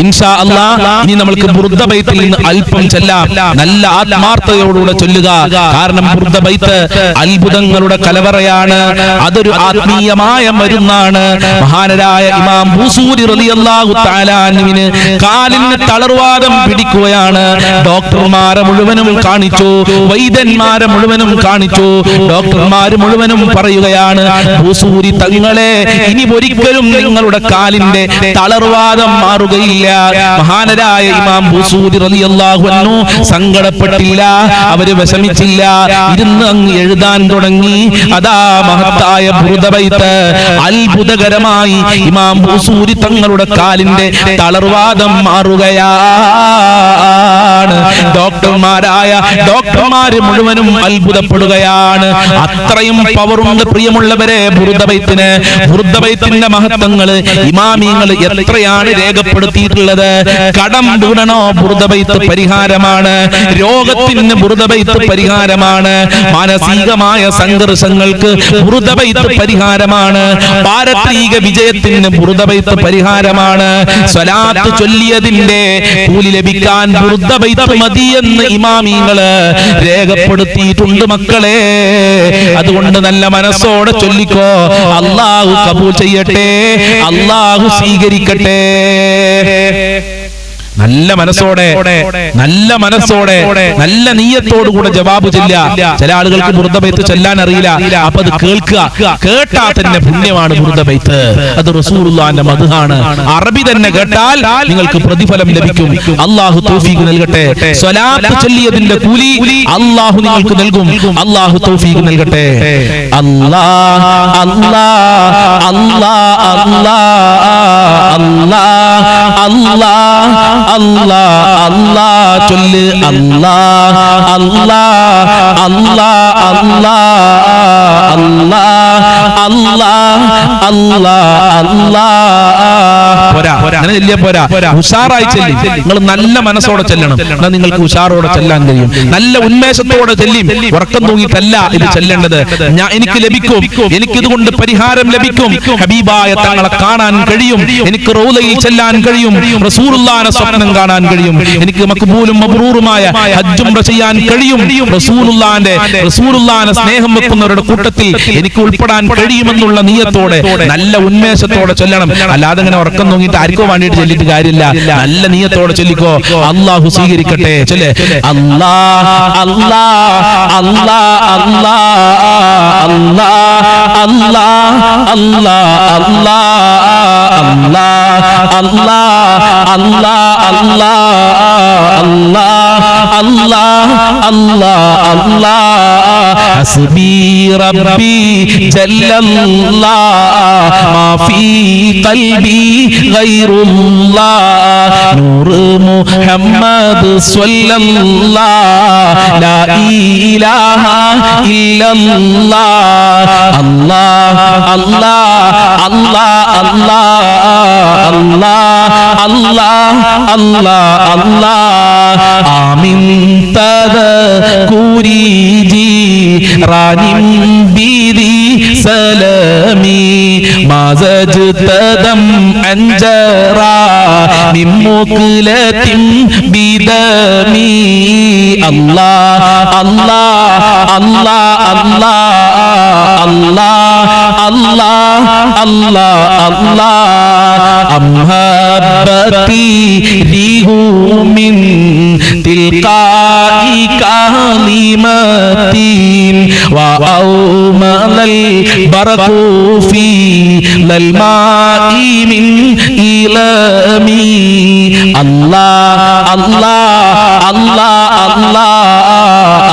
ഇൻഷാ അല്ലാഹ് ഇനി നമുക്ക് ബുർദ ബൈത്തിൽ നിന്ന് അല്പം ചെല്ലാം. നല്ല ആത്മാർത്ഥതയോടുകൂടെ ചൊല്ലുക. കാരണം ബുർദ ബൈത്ത് അത്ഭുതങ്ങളുടെ കലവറയാണ്. അതൊരു ആത്മീയമായ മരുന്നാണ്. മഹാനരായ ഇമാം ബൂസൂരി റളിയല്ലാഹു തആല അൻഹുവിന് കാലിന് തളർവാദം പിടിക്കുകയാണ്. ഡോക്ടർമാരെ മുഴുവനും കാണിച്ചു, വൈദ്യന്മാരെ മുഴുവനും കാണിച്ചു. ഡോക്ടർമാര് മുഴുവനും പറയുകയാണ്, ബൂസൂരി തങ്ങളെ ഇനി ഒരിക്കലും നിങ്ങളുടെ കാലിന്റെ തളർവാദം മാറുകയില്ല. മഹാനരായ ഇമാം ബൂസൂരി റളിയല്ലാഹു അൻഹു സങ്കടപ്പെട്ടില്ല, അവര് വിഷമിച്ചില്ല. ഇരുന്ന് അങ്ങ് എഴുതാൻ തുടങ്ങി. അതാ മഹത്തായ ബുർദ ബൈത്ത് അത്ഭുതകരമായി ഇമാം ബൂസൂരി തങ്ങളുടെ കാലിന്റെ തളർവാദം മാറുകയാണ്. ഡോക്ടർമാര് മുഴുവനും അത്ഭുതപ്പെടുകയാണ്. അത്രയും പവറുണ്ട് പ്രിയമുള്ളവരെ ബുർദ ബൈത്തിന്. ബുർദ ബൈത്തിന്റെ മഹത്വങ്ങള് ഇമാമിങ്ങൾ എത്രയാണ് രേഖപ്പെടുത്തിയിട്ടുള്ളത്. കടം വീണോ ബുർദ ബൈത്ത് പരിഹാരമാണ്. രോഗത്തിന് ബുർദ ബൈത്ത് പരിഹാരമാണ്. മാനസികമായ സംഘർഷങ്ങൾക്ക് ബുർദ ബൈത്ത് പരിഹാരമാണ്. പാരത്രിക വിജയത്തിന് ബുർദ ബൈത്ത് പരിഹാരമാണ്. സ്വലാത്ത് ചൊല്ലിയതിന്റെ കൂലി ലഭിക്കാൻ ബുർദ ബൈത്ത് മതിയെന്ന് ഇമാമിങ്ങള് രേഖപ്പെടുത്തിയിട്ടുണ്ട് മക്കളെ. അതുകൊണ്ട് നല്ല മനസ്സോടെ ചൊല്ലിക്കോ. അല്ലാഹു കബൂൽ ചെയ്യട്ടെ, അല്ലാഹു സ്വീകരിക്കട്ടെ. നല്ല മനസ്സോടെ നല്ല നീയത്തോടുകൂടെ ജവാബ് ചെല്ല. ചില ആളുകൾക്ക് ബുർദ ബൈത്ത് ചെല്ലാൻ അറിയില്ല. അപ്പൊ അത് കേൾക്കുക. കേട്ടാൽ തന്നെ പുണ്യമാണ് ബുർദ ബൈത്ത്. അത് റസൂലുള്ളാഹിന്റെ മദ്ഹാണ്. അറബി തന്നെ കേട്ടാൽ നിങ്ങൾക്ക് പ്രതിഫലം ലഭിക്കും. അല്ലാഹു തൗഫീഖ് നൽകട്ടെ. സ്വലാത്ത് ചൊല്ലിയതിന്റെ കൂലി അല്ലാഹു നിങ്ങൾക്ക് നൽകും. അല്ലാഹു തൗഫീഖ് നൽകട്ടെ. അല്ലാഹ് അല്ലാഹ് അല്ലാഹ് അല്ലാഹ് അല്ലാഹ് അല്ലാഹ് അല്ലാഹ് ചൊല്ല്. അല്ലാഹ് അല്ലാഹ് അല്ലാഹ് അല്ലാഹ് അല്ലാഹ് അല്ലാഹ് അല്ലാഹ്. പോരാ, അങ്ങനെ ചെല്ലിയ പോരാ. ഉഷാറായി ചെല്ലി. നിങ്ങൾ നല്ല മനസ്സോടെ ചെല്ലണം. എന്നാൽ നിങ്ങൾക്ക് ഉഷാറോടെ ചെല്ലാൻ കഴിയും. നല്ല ഉന്മേഷത്തോടെ ചെല്ലും. ഉറക്കം തൂങ്ങിയിട്ടല്ല ഇത് ചെല്ലേണ്ടത്. എനിക്ക് ലഭിക്കും, എനിക്കിതുകൊണ്ട് പരിഹാരം ലഭിക്കും. ഹബീബായ തങ്ങളെ കാണാൻ കഴിയും. എനിക്ക് റൗളയിൽ ചെല്ലാൻ കഴിയും. റസൂലുള്ളാഹിനെ സ്വപ്നം കാണാൻ കഴിയും. എനിക്ക് മഖ്ബൂലും മബ്റൂറുമായ ഹജ്ജ് ഉംറ ചെയ്യാൻ കഴിയും. റസൂലുള്ളാഹിനെ സ്നേഹം വെക്കുന്നവരുടെ കൂട്ടത്തിൽ എനിക്ക് ഉൾപ്പെടാൻ കഴിയുമെന്നുള്ള നിയത്തോടെ നല്ല ഉന്മേഷത്തോടെ ചൊല്ലണം. അല്ലാതെ ഇങ്ങനെ ഉറക്കം നോക്കിയിട്ട് ആർക്കോ വേണ്ടിയിട്ട് ചൊല്ലിട്ട് കാര്യമില്ല. നല്ല നിയത്തോടെ ചൊല്ലിക്കോ. അല്ലാഹു സ്വീകരിക്കട്ടെ. ചൊല്ല്. അല്ലാഹ് അല്ലാഹ് അല്ലാഹ് അല്ലാഹ് അല്ലാഹ് അല്ലാഹ് അല്ലാഹ് അല്ലാഹ് അല്ലാഹ് അല്ലാഹ് അല്ലാഹ് അല്ലാഹ് ഹസ്ബി റബ്ബി ജല്ലല്ലാഹ് മാ ഫീ ഖൽബി ഗൈറുല്ലാഹ് നൂറ് മുഹമ്മദ് സ്വല്ലല്ലാഹ് ലാ ഇലാഹ ഇല്ലല്ലാഹ് അല്ലാഹ് അല്ലാഹ് അല്ലാഹ് അല്ലാഹ് അല്ലാഹ് അല്ലാഹ് അല്ലാഹ് ആമിൻ തദകൂരി ജീറാനിൻ ബിദി സലാമി മാസജ്തദം അൻജറാ മിൻ മുഖലത്തിൻ ബിദമി അല്ലാഹ് അല്ലാഹ് അല്ലാഹ് അല്ലാഹ് അല്ലാഹ് അല്ലാഹ് അല്ലാഹ് അംഹബതി റിഹു മിൻ തിൽഖാഇ കാലിമത്തിൻ വഔമലൽ ബറഖു ഫീ ലൽമാഇ മിൻ ഇലമി അല്ലാഹ് അല്ലാഹ് അല്ലാഹ്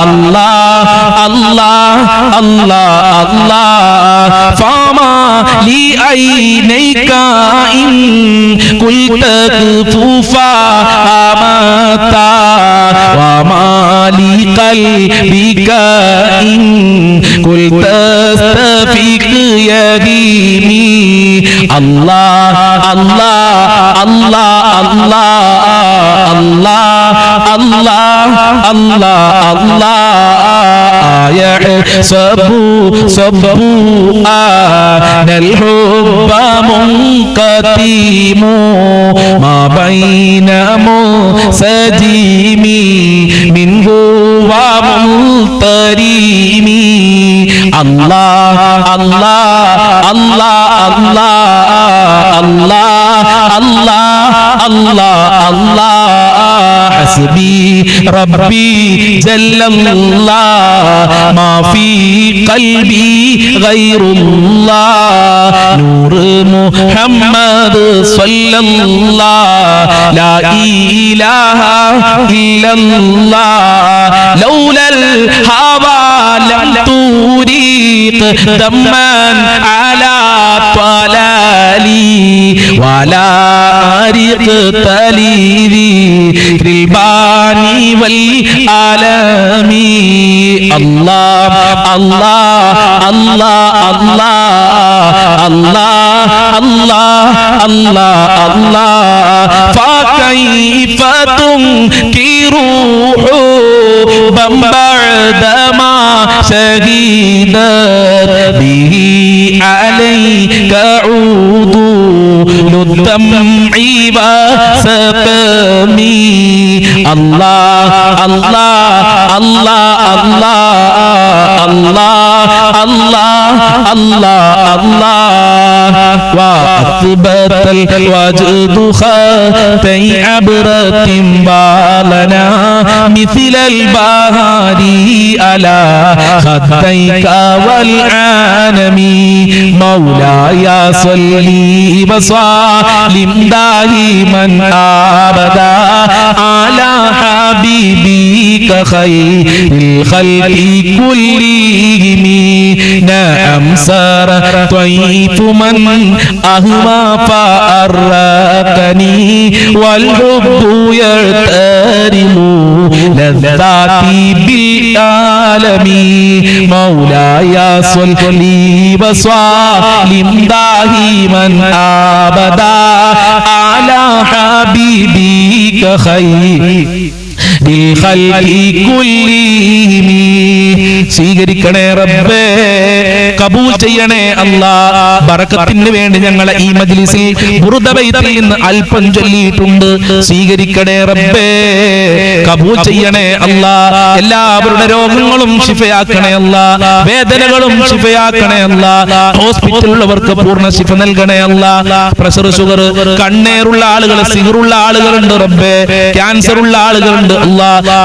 അല്ലാഹ് അല്ലാഹ് അല്ലാഹ് അല്ലാഹ് ഫമാ ലി ഐനൈക ഇൻ കുൽത കുഫാ അമതാ വമാ ലി ഖൽബിക ഇൻ കുൽത സ്തഫിഖ് യദീമി അല്ലാഹ് അല്ലാഹ് അല്ലാഹ് അല്ലാഹ് അല്ലാഹ് അല്ലാഹ് അല്ലാഹ് അല്ലാഹ് സബ്ബു ആനൽ ഹുബ്ബ മുൻഖതീമു മാ ബൈന മുസജിമി മിൻഹു വ മുൽതരീമി അല്ലാഹ് അല്ലാഹ് അല്ലാഹ് അല്ലാഹ് അല്ലാഹ് അല്ലാഹ് അല്ലാഹ് ഹസ്ബി റബ്ബി ജല്ലല്ലാഹ് മാ ഫീ ഖൽബി ഗൈറുല്ലാഹ് നൂർ മുഹമ്മദ് സ്വല്ലല്ലാഹ് ലാ ഇലാഹ ഇല്ലല്ലാഹ് ലൗലൽ ഹവാ ലം തുരീഖ് ദമ്മൻ അലാ ത്വലാലി വലാ റിഖ്തലി ഫിൽ ബാനി വൽ ആലമി അല്ലാഹ് അല്ലാഹ് അല്ലാഹ് അല്ലാഹ് അല്ലാഹ് അല്ലാഹ് അല്ലാഹ് ഫകൈഫ തുൻകിറൂഹു ബഅദമാ ശഹീദത് ബിഹി അലൈക ഊദു ലുദ്ദംഇ വസഖമി അല്ലാഹ് അല്ലാഹ് അല്ലാഹ് അല്ലാഹ് അല്ലാഹ് അല്ലാഹ് അല്ലാഹ് വഅത്ബതൽ വജ്ദു ഖതൈ അബ്റതിൻ ബാലനാ മിഥിലൽ ബഹാരി അലാ ഖതൈക വൽ ആനമി മൗലായ സ്വല്ലി വസല്ലിം ദായിമൻ അബദാ അലാ ഹബീബിക ഖൈറിൽ ഖൽഖി കുല്ലിഹിം നഅം സറ ത്വയ്ഫ മൻ അഹ്വാ ഫഅറഖനി വൽ ഹുബ്ബു യതരിമു ലذاتي بالعالمي مولاي صلي وسلم دائما ابدا على حبيبك خير സ്വീകരിക്കണേ റബ്ബേ, കബൂൽ ചെയ്യണേ അല്ലാഹ്. ബറക്കത്തിന് വേണ്ടി ഞങ്ങളെ ഈ മജ്ലിസിൽ ബുർദ ബൈത്തിൽ നിന്ന് അല്പം ചൊല്ലിയിട്ടുണ്ട്. സ്വീകരിക്കണേ റബ്ബേ, കബൂൽ ചെയ്യണേ അല്ലാഹ്. എല്ലാവരുടെ രോഗങ്ങളും ശിഫയാക്കണേ അല്ലാഹ്, വേദനകളും ശിഫയാക്കണേ അല്ലാഹ്. ഹോസ്പിറ്റലിലുള്ളവർക്ക് പൂർണ്ണ ശിഫ നൽകണേ അല്ലാഹ്. പ്രഷർ, ഷുഗർ, കണ്ണേറുള്ള ആളുകൾ, സിഹറുള്ള ആളുകളുണ്ട് റബ്ബേ, ക്യാൻസർ ഉള്ള ആളുകളുണ്ട് അല്ലാഹ്.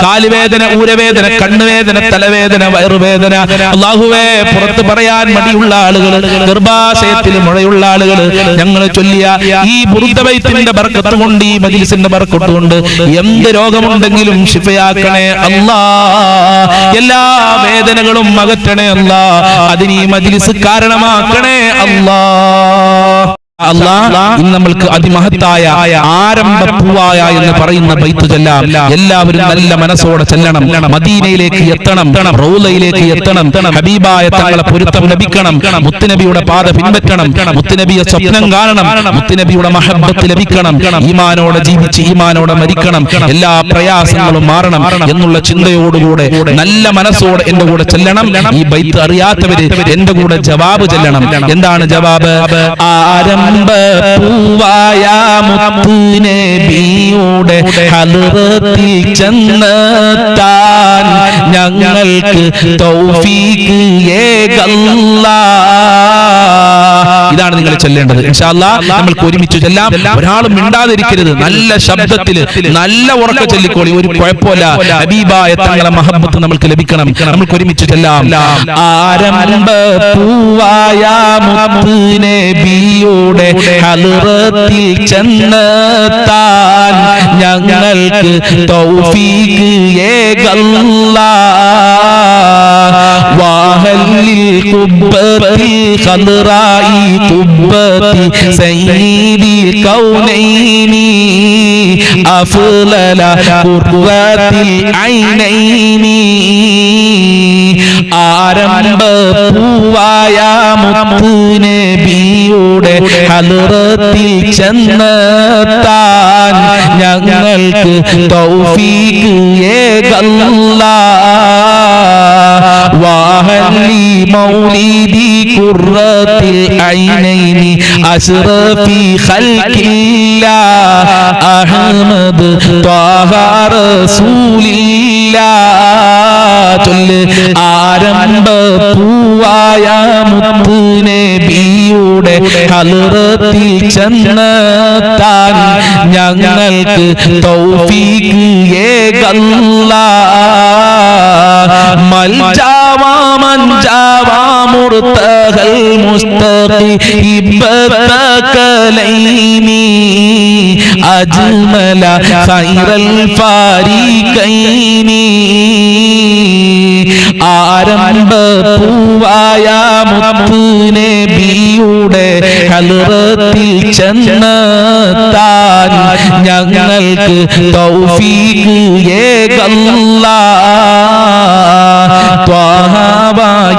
കാലുവേദന, ഊരവേദന, കണ്ണുവേദന, തലവേദന, വയറുവേദന അല്ലാഹുവേ, പുറത്ത് പറയാൻ മടിയുള്ള ആളുകൾ, ഗർഭാശയത്തിൽ മുഴയുള്ള ആളുകൾ, ഞങ്ങൾ ചൊല്ലിയ ഈ ബുർദ ബൈത്തിന്റെ ബർക്കത്ത് കൊണ്ട്, ഈ മജ്ലിസിന്റെ ബർക്കത്ത് കൊണ്ട് എന്ത് രോഗമുണ്ടെങ്കിലും ശിഫയാക്കണേ അല്ലാഹ്. എല്ലാ വേദനകളും അകറ്റണേ അല്ലാഹ്. അതിന് ഈ മജ്ലിസ് കാരണമാക്കണേ അല്ലാഹ്. അല്ലാഹ്, ഇന്ന് നമ്മൾക്ക് അതിമഹത്തായ ആരംഭ പൂവായ എന്ന് പറയുന്ന ബൈത്ത് ചൊല്ലാം. എല്ലാവരും നല്ല മനസ്സോടെ ചെല്ലണം. മദീനയിലേക്ക് എത്തണം, റൗളയിലേക്ക് എത്തണം. ഹബീബായ തങ്ങളെ പൊരുത്തം ലഭിക്കണം. മുത്തുനബിയുടെ പാത പിൻപറ്റണം. മുത്തുനബിയെ സ്വപ്നം കാണണം. മുത്തുനബിയുടെ മഹബ്ബത്ത് ലഭിക്കണം. ഈമാനോടെ ജീവിച്ച് ഈമാനോടെ മരിക്കണം. എല്ലാ പ്രയാസങ്ങളും മാറണം എന്നുള്ള ചിന്തയോടുകൂടെ നല്ല മനസ്സോടെ എന്റെ കൂടെ ചെല്ലണം. ഈ ബൈത്ത് അറിയാത്തവര് എന്റെ കൂടെ ജവാബ് ചെല്ലണം. എന്താണ് ജവാബ്? പൂവായ മുത്തുനബിയുടെ ഹദ്റത്തിൽ ചെന്നെത്താൻ ഞങ്ങൾക്ക് തൗഫീഖ് ഏകല്ലാഹ്. ഇതാണ് നിങ്ങൾ ചൊല്ലേണ്ടത്. ഇൻഷാ അല്ലാഹ് നമ്മൾക്ക് ഒരുമിച്ച് ചൊല്ലാം. ഒരാളും മിണ്ടാതിരിക്കരുത്. നല്ല ശബ്ദത്തിൽ നല്ല ഉറക്ക ചൊല്ലിക്കോളി, ഒരു കുഴപ്പമില്ല. ഹബീബായ തങ്ങളെ മഹബ്ബത്ത് നമ്മൾക്ക് ലഭിക്കണം. നമ്മൾക്ക് ഒരുമിച്ച് ചൊല്ലാം. ആരംഭ പൂവായ മുത്തുനബിയുടെ ഹദ്റത്തിൽ ചെന്നെത്താൻ ഞങ്ങൾക്ക് തൗഫീഖ് ഏകല്ലാഹ്. വാഹല്ലിൽ ഖുബ്ബത്തിൽ ഖദ്റായി ഖുബ്ബത്തി സയ്യിദിൽ കൗനൈനി അഫ്ളല ഖുർറത്തിൽ ഐനൈനി. ആരംഭ പൂവായ മുത്തുനബിയുടെ ഹദ്റത്തിൽ ചെന്നെത്താൻ ഞങ്ങൾക്ക് തൗഫീഖ് ഏകല്ലാഹ് വഹല്ലി മൗലിദി ഖുർറത്തിൽ ഐനൈനി അശ്റഫി ഖൽഖില്ലാഹ് അഹ്മദ് ത്വാഹ റസൂലില്ലാഹ് ചൊല്ല് ആരംഭ പൂവായ മുത്ത് നബിയുടെ ഹളറത്തിൽ ചെന്നെത്താൻ ഞങ്ങൾക്ക് തൗഫീഖ് ഏകല്ലാഹ് മൽജാവാ മൻജാവാ മുർതഹൽ മുസ്തഖിബതകലൈനി അജ്മല ഖൈറൽ ഫാരിഖൈനി ആരംഭ പൂവായ മുത്ത് നബിയുടെ ഹളറത്തിൽ ചെന്നെത്താൻ ഞങ്ങൾക്ക് തൗഫീഖ് ഏകല്ലാഹ് ത്വാഹ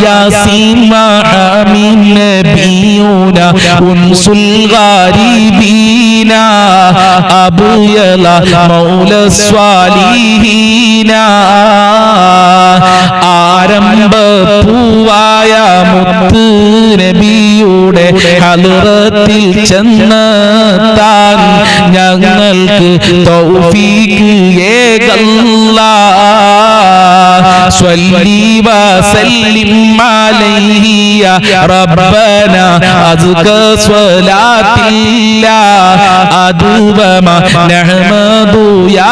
യാസീൻ മഅമിൻ നബിയുന ഉൻസുൽ ഗാരിബീന അബ്യല മൗല സ്വാലിഹീന ആരംഭ പൂവായ മുത്ത് നബിയുടെ ഹളറത്തിൽ ചെന്നെത്താൻ ഞങ്ങൾക്ക് തൗഫീഖ് ഏകല്ലാഹ് സ്വല്ലി വസല്ലിം അലൈഹി യാ റബ്ബനാ അസ്ക സ്വലാത്തില്ലാഹ് അദ്വമ നഹ്മദു യാ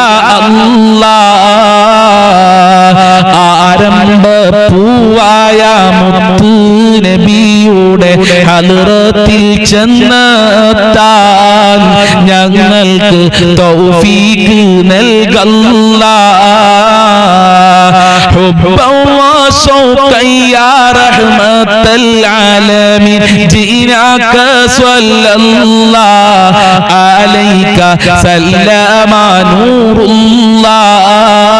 അല്ലാഹ് ആരംഭ പൂവായ മുത്ത് നബിയുടെ ഹളറത്തിൽ ചെന്നെത്താൻ ഞങ്ങൾക്ക് തൗഫീഖ് നൽകല്ലാഹ് ഹുബ്ബൻ വശൗഖൻ യാ റഹ്മത്തൽ ആലമീൻ ജീനാക സ്വല്ലല്ലാഹു അലൈക സല്ലമ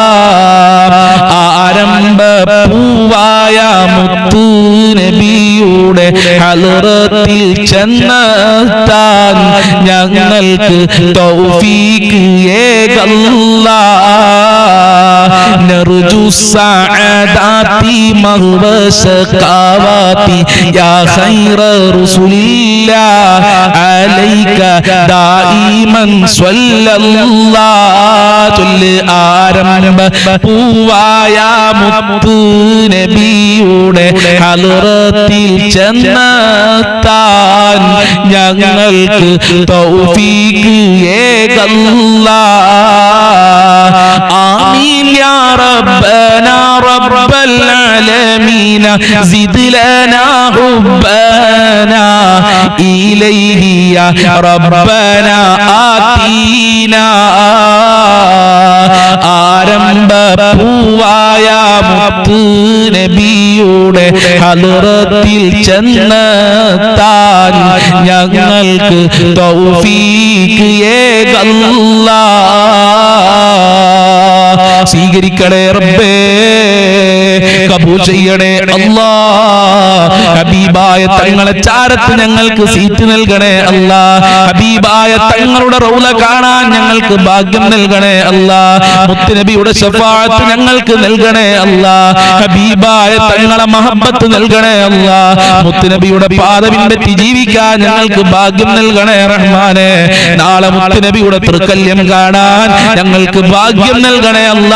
നൂറുല്ലാഹ് ആരംഭ പൂവായ മുത്ത് നബിയുടെ ഹളറത്തിൽ ചെന്നെത്താൻ ഞങ്ങൾക്ക് തൗഫീഖ് ഏകല്ലാഹ് നർജു സഅദാതി മഹ്വശകാവാതി യാ ഖൈറ റസൂലില്ലാഹ് അലൈക ദായിമൻ സ്വല്ലല്ലാഹ് ചൊല്ല് ആരംഭ പൂവായ മുത്ത് നബിയുടെ ഹളറത്തിൽ ചെന്നെത്താൻ ഞങ്ങൾക്ക് തൗഫീഖ് ഏകല്ലാഹ് ആമീൻ യാ റബ്ബനാ റബ്ബൽ ആലമീൻ സിദ് ലനാ ഹുബ്ബനാ ഇലൈഹി യാ റബ്ബനാ ആതീനാ ആരംഭ പൂവായ മുത്ത് നബിയുടെ ഹളറത്തിൽ ചെന്നെത്താൻ ഞങ്ങൾക്ക് തൗഫീഖ് ഏകല്ലാഹ് സ്വീകരിക്കണേ റബ്ബേ കബൂൽ ചെയ്യണേ അല്ലാഹ് ഹബീബായ തങ്ങളെ ചാരത്ത് ഞങ്ങൾക്ക് സീറ്റ് നൽകണേ അല്ലാഹ് ഹബീബായ തങ്ങളുടെ റൗള കാണാൻ ഞങ്ങൾക്ക് ഭാഗ്യം നൽകണേ അല്ലാഹ് മുത്തുനബിയുടെ ശഫാഅത്ത് ഞങ്ങൾക്ക് നൽകണേ അല്ലാഹ് ഹബീബായ തങ്ങളെ മഹബ്ബത്ത് നൽകണേ അല്ലാഹ് മുത്തുനബിയുടെ പാത പിൻപറ്റി ജീവിക്കാൻ ഞങ്ങൾക്ക് ഭാഗ്യം നൽകണേ റഹ്മാനേ നാളെ മുത്തുനബിയുടെ തൃക്കല്യം കാണാൻ ഞങ്ങൾക്ക് ഭാഗ്യം നൽകണേ അല്ലാഹ്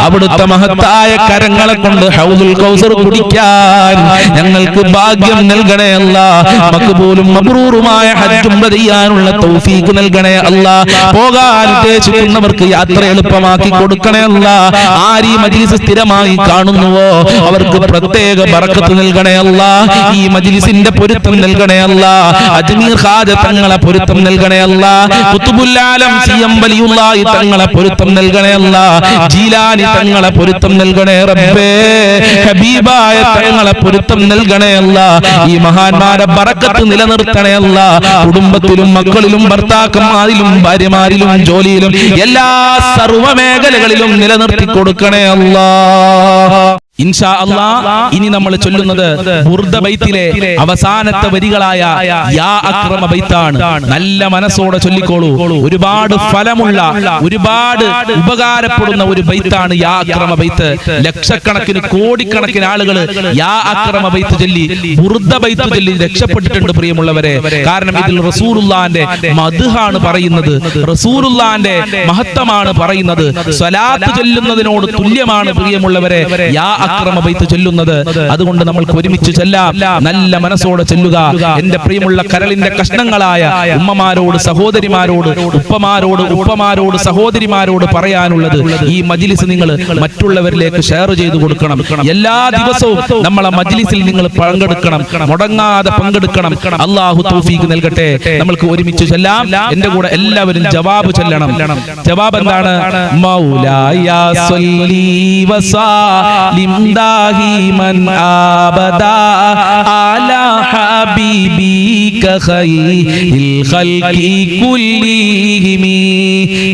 അവിടുത്തെ മഹത്തായ കരങ്ങളെ കൊണ്ട് ഹൗദുൽ കൗസർ കുടിക്കാൻ ഞങ്ങൾക്ക് ഭാഗ്യം നൽകണേ അല്ലാഹ് മഖ്ബൂലും മബ്റൂറുമായ ഹജ്ജ് ഉംറ ചെയ്യാനുള്ള തൗഫീഖ് നൽകണേ അല്ലാഹ് പോകാൻ ഉദ്ദേശിക്കുന്നവർക്ക് യാത്ര എളുപ്പമാക്കി കൊടുക്കണേ അല്ലാഹ് ആര് ഈ മജ്ലിസ് സ്ഥിരമായി കാണുന്നുവോ അവർക്ക് പ്രത്യേക ബറക്കത്ത് നൽകണേ അല്ലാഹ് ഈ മജ്ലിസിന്റെ പൊരുത്തം നൽകണേ അല്ലാഹ് അജ്മീർ ഖാജ തങ്ങളെ പൊരുത്തം നൽകണേ അല്ലാഹ് ഖുത്ബുൽ ആലം സിയം വലിയുള്ളാഹി തങ്ങളെ പൊരുത്തം നൽകണേ അല്ലാഹ് ജീലാനി തങ്ങളെ പൊരുത്തം നൽകണേ റബ്ബേ ഹബീബായ തങ്ങളെ പൊരുത്തം നൽകണേ അല്ലാഹ് ഈ മഹാന്മാരെ ബറക്കത്ത് നിലനിർത്തണേ അല്ലാഹ് കുടുംബത്തിലും മക്കളിലും ഭർത്താക്കന്മാരിലും ഭാര്യമാരിലും ജോലിയിലും എല്ലാ സർവ്വ മേഖലകളിലും നിലനിർത്തി കൊടുക്കണേ അല്ലാഹ്. ഇൻഷാ അല്ലാഹ് ഇനി നമ്മൾ ചൊല്ലുന്നത് ബുർദ ബൈത്തിലെ അവസാനത്തെ വരികളായ യാ അക്രമ ബൈത്താണ്. നല്ല മനസ്സോടെ ചൊല്ലിക്കോളൂ. ഒരുപാട് ഫലമുള്ള, ഒരുപാട് ഉപകാരപ്പെടുന്ന ഒരു ബൈത്താണ് യാ അക്രമ ബൈത്ത്. ലക്ഷക്കണക്കിന് കോടിക്കണക്കിന് ആളുകൾ യാ അക്രമ ബൈത്ത് ചൊല്ലി, ബുർദ ബൈത്ത് ചൊല്ലി രക്ഷപ്പെട്ടിട്ടുണ്ട് പ്രിയമുള്ളവരെ. കാരണം ഇതിൽ റസൂലുള്ളാഹിന്റെ മദ്ഹാണ് പറയുന്നത്, റസൂലുള്ളാഹിന്റെ മഹത്വമാണ് പറയുന്നത്. സ്വലാത്ത് ചൊല്ലുന്നതിനോട് തുല്യമാണ് പ്രിയമുള്ളവരെ യാ അക്രമ ബൈത്ത് ചൊല്ലുന്നത്. അതുകൊണ്ട് നമ്മൾക്ക് ഒരുമിച്ച് ചൊല്ലാം. നല്ല മനസ്സോടെ ചൊല്ലുക. എന്റെ പ്രിയമുള്ള കരളിന്റെ കഷ്ണങ്ങളായ ഉമ്മമാരോട്, സഹോദരിമാരോട്, ഉപ്പമാരോട്, സഹോദരിമാരോട് പറയാനുള്ളത്, ഈ മജ്ലിസ് നിങ്ങൾ മറ്റുള്ളവരിലേക്ക് ഷെയർ ചെയ്തു കൊടുക്കണം. എല്ലാ ദിവസവും നമ്മളെ മജ്ലിസിൽ നിങ്ങൾ പങ്കെടുക്കണം, മുടങ്ങാതെ പങ്കെടുക്കണം. അല്ലാഹു തൗഫീഖ് നൽകട്ടെ. നമ്മൾക്ക് ഒരുമിച്ച് ചൊല്ലാം. എന്റെ കൂടെ എല്ലാവരും ജവാബ് ചൊല്ലണം. ജവാബ് എന്താണ്? മൗലായ സ്വല്ലി വസല്ലിം ദാഹിമൻ അബദാ അലാ ഹബീബിക ഖൈറിൽ ഖൽഖി കുല്ലിഹിം.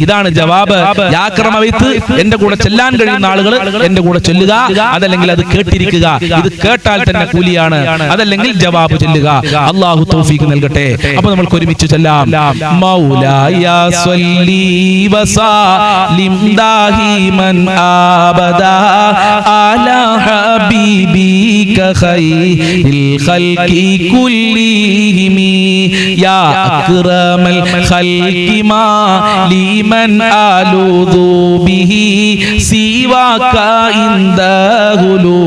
ഇതാണ് ജവാബ്. യാ അക്രമ ബൈത്ത് എന്റെ കൂടെ ചൊല്ലാൻ കഴിയുന്ന ആളുകൾ എന്റെ കൂടെ ചൊല്ലുക, അതല്ലെങ്കിൽ അത് കേട്ടിരിക്കുക. ഇത് കേട്ടാൽ തന്നെ കൂലിയാണ്, അതല്ലെങ്കിൽ ജവാബ് ചൊല്ലുക. അല്ലാഹു തൗഫീഖ് നൽകട്ടെ. അപ്പോൾ നമ്മൾക്ക് ഒരുമിച്ച് ചൊല്ലാം. മൗലായ സ്വല്ലി വസല്ലിം ദാഹിമൻ അബദാ അലാ ഹബീബിക ഖൈറിൽ ഖൽഖി കുല്ലിഹിം. യാ അക്രമൽ ഖൽഖി മാ ലിമൻ അലൂദു ബിഹി സിവാക ഇൻദഹുലു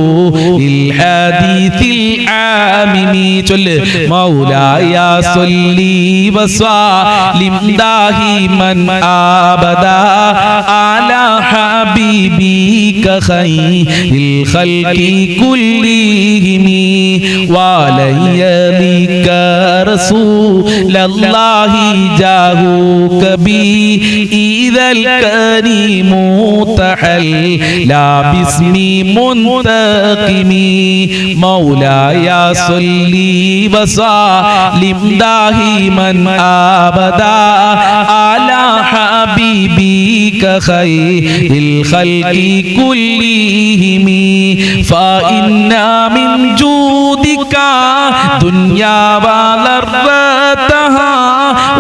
ഇൽ ഹദീസിൽ ആമിമി. ചൊല്ല്. മൗലായ സ്വല്ലി വസല്ലിം ദാഹിമൻ അബദാ അലാ ഹബീബിക ഖൈറിൽ ഖൽഖി കുല്ലിഹിം. വലയ്യലിക റസൂലല്ലാഹി ജാഹുക ബി ഇദൽ കരീമു തഹല്ലാ ബിസ്മി മുൻതഖിമി. മൗലായ സ്വല്ലി വസല്ലിം ദാഹിമൻ അബദാ അലാ ഹബീബിക ഖൈറിൽ ഖൽഖി കുല്ലിഹിം. ഫഇന്നാ മിൻ ജൂദിക ദുനിയാ വലർറതഹാ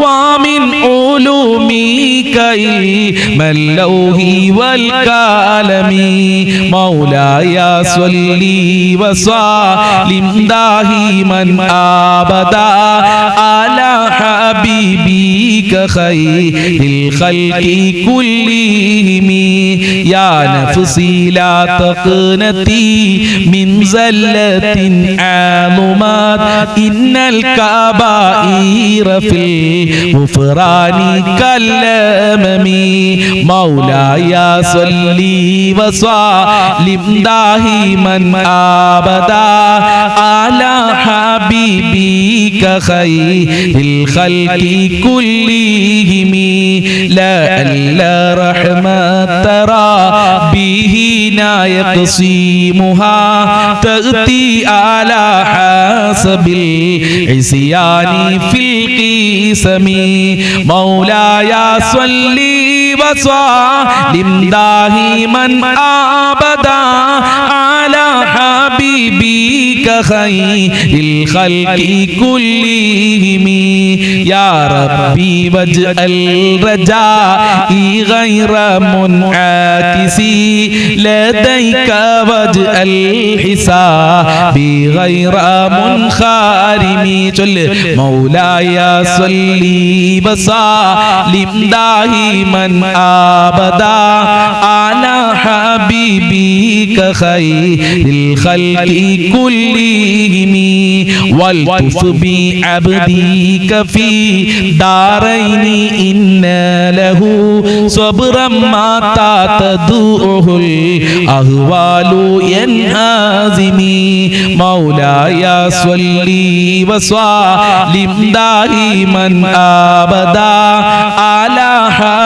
വമിൻ ഉലൂമിക ഇൽമൽ ലൗഹി വൽ കലമി. മൗലായ സ്വല്ലി വസല്ലിം ദാഹിമൻ അബദാ അലാ ഹബീബിക ഖൈറിൽ ഖൽഖി കുല്ലിഹിം. യാ നഫ്സി ലാ തഖ്നതി മിൻ സല്ലത്തിൻ ആലുമാത് ഇന്നൽ കബായിറ ഫിൽ ഗുഫ്റാനി കല്ലമി. മൗലായ സ്വല്ലി വസല്ലിം ദാഹിമൻ അബദാ അലാ ഹബീബിക ഖൈറിൽ ഖൽഖി കുല്ലിഹിം. ലഅല്ല റഹ്മത റബ്ബിഹിനാ യഖ്സിമുഹാ തഅതി അലാ ഹസബിൽ ഇസ്യാനി ഫിൽ ഖിസ്മി. മൗലായ സ്വല്ലി വസല്ലിം ദാഹിമൻ അബദാ അലാ ഹബീബിക ഖൈറിൽ ഖൽഖി കുല്ലിഹിം. യാ റബ്ബി വജ്അൽ റജാഇ ഗൈറ മുൻആകിസി ലദൈക വജ്അൽ ഹിസാബി ഗൈറ മുൻഖാരിമി. ചൊല്ല്. മൗലായ സ്വല്ലി വസല്ലിം ദാഹിമൻ അബദാ അലാ ഹബീബിക ഖൈറിൽ ഖൽഖി കുല്ലിഹിം. വൽതുഫ് ബി അബ്ദിക ഫീ ദാരൈനി ഇന്ന ലഹു സ്വബ്റൻ മാ തദുഉൽ അഹ്വാലു യൻഹാസിമി. മൗലായ സ്വല്ലി വസല്ലിം ദാഹിമൻ അബദാ അലാ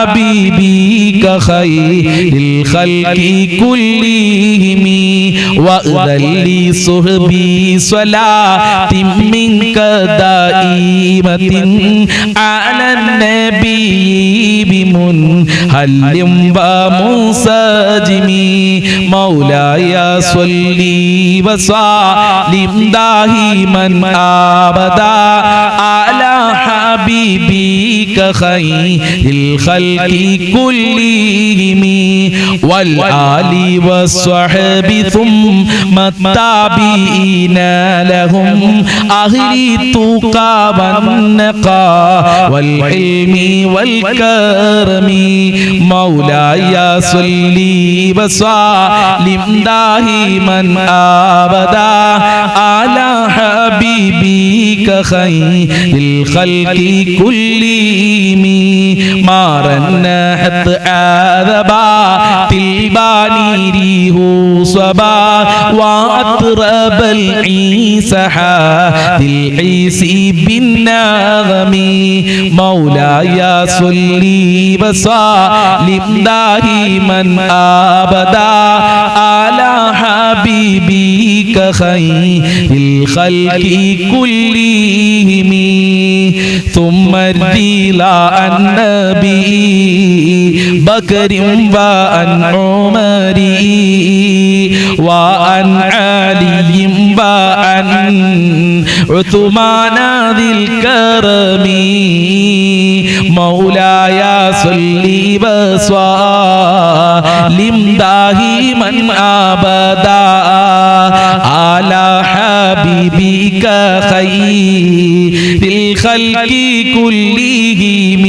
حبيبك خير الخلق كلهم وأذل لي صحبي صلاة منك دائمة على النبي بمنهل ومنسجم مولاي صلي وسلم دائما أبدا على حبيبك خير الخلق كلهم والآل والصحب ثم التابعين لهم أهل التقى والنقى والحلم والكرم مولاي صلي وسلم دائما أبدا على حبيبك خير الخلق كلهم ما رنحت عذبات الباني ريه صبا وأطرب العيسى حاد العيس بالنغم مولاي صلي وسلم دائما أبدا على حبيبك خير الخلق كلهم ثم ارضي عن نبي بكر وعن عمر وعن علي وعن عثمان ذي الكرم مولاي صلي وسلم دائما أبدا على حبيبك خير الخلق كلهم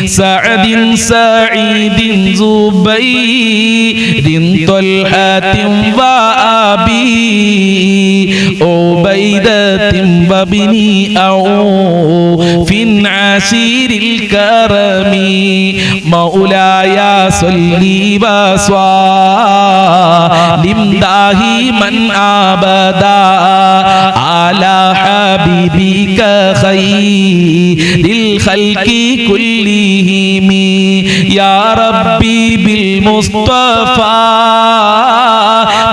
سعد سعيد زبير طلحة وأبي عبيدة وابن عوف عشير الكرم مولاي صلي وسلم دائما أبدا على حبيبك خير الخلق كلهم يا ربي بالمصطفى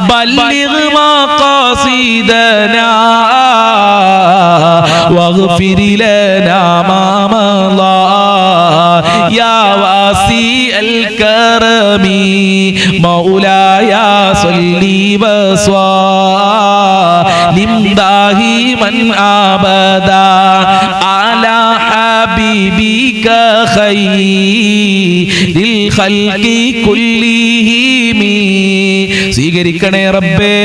بلغ مقاصدنا واغفر لنا ما مضى يا واسع الكرم مولاي صلي وسلم دائما أبدا على حبيبك خير الخلق كلهم സ്വീകരിക്കണേ റബ്ബേ,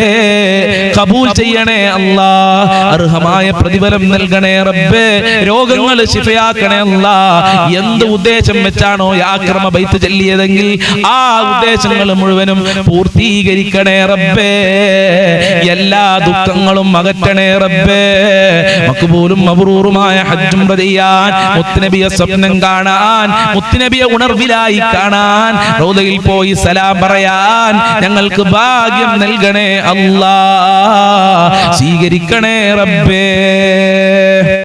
ഖബൂൽ ചെയ്യണേ അല്ലാ, അർഹമായ പ്രതിഫലം നൽകണേ റബ്ബേ, രോഗങ്ങൾ ശിഫയാക്കണേ അല്ലാ. എന്ത് ഉദ്ദേശം വെച്ചാണോ ഈ ആക്രമ ബൈത്ത് ചൊല്ലിയതെങ്കിൽ ആ ഉദ്ദേശങ്ങൾ മുഴുവനും പൂർത്തീകരിക്കണേ റബ്ബേ. എല്ലാ ദുഃഖങ്ങളും അകറ്റണേ റബ്ബേ. മഖ്ബൂലും മബ്റൂറുമായ ഹജ്ജും ചെയ്യാൻ, മുത്തുനബിയെ സ്വപ്നം കാണാൻ, മുത്തുനബിയെ ഉണർവിലായി കാണാൻ, റൗദയിൽ പോയി സലാം പറയാൻ ഞങ്ങൾക്ക് ഭാഗ്യം നൽകണേ അല്ലാ. സ്വീകരിക്കണേ റബ്ബേ.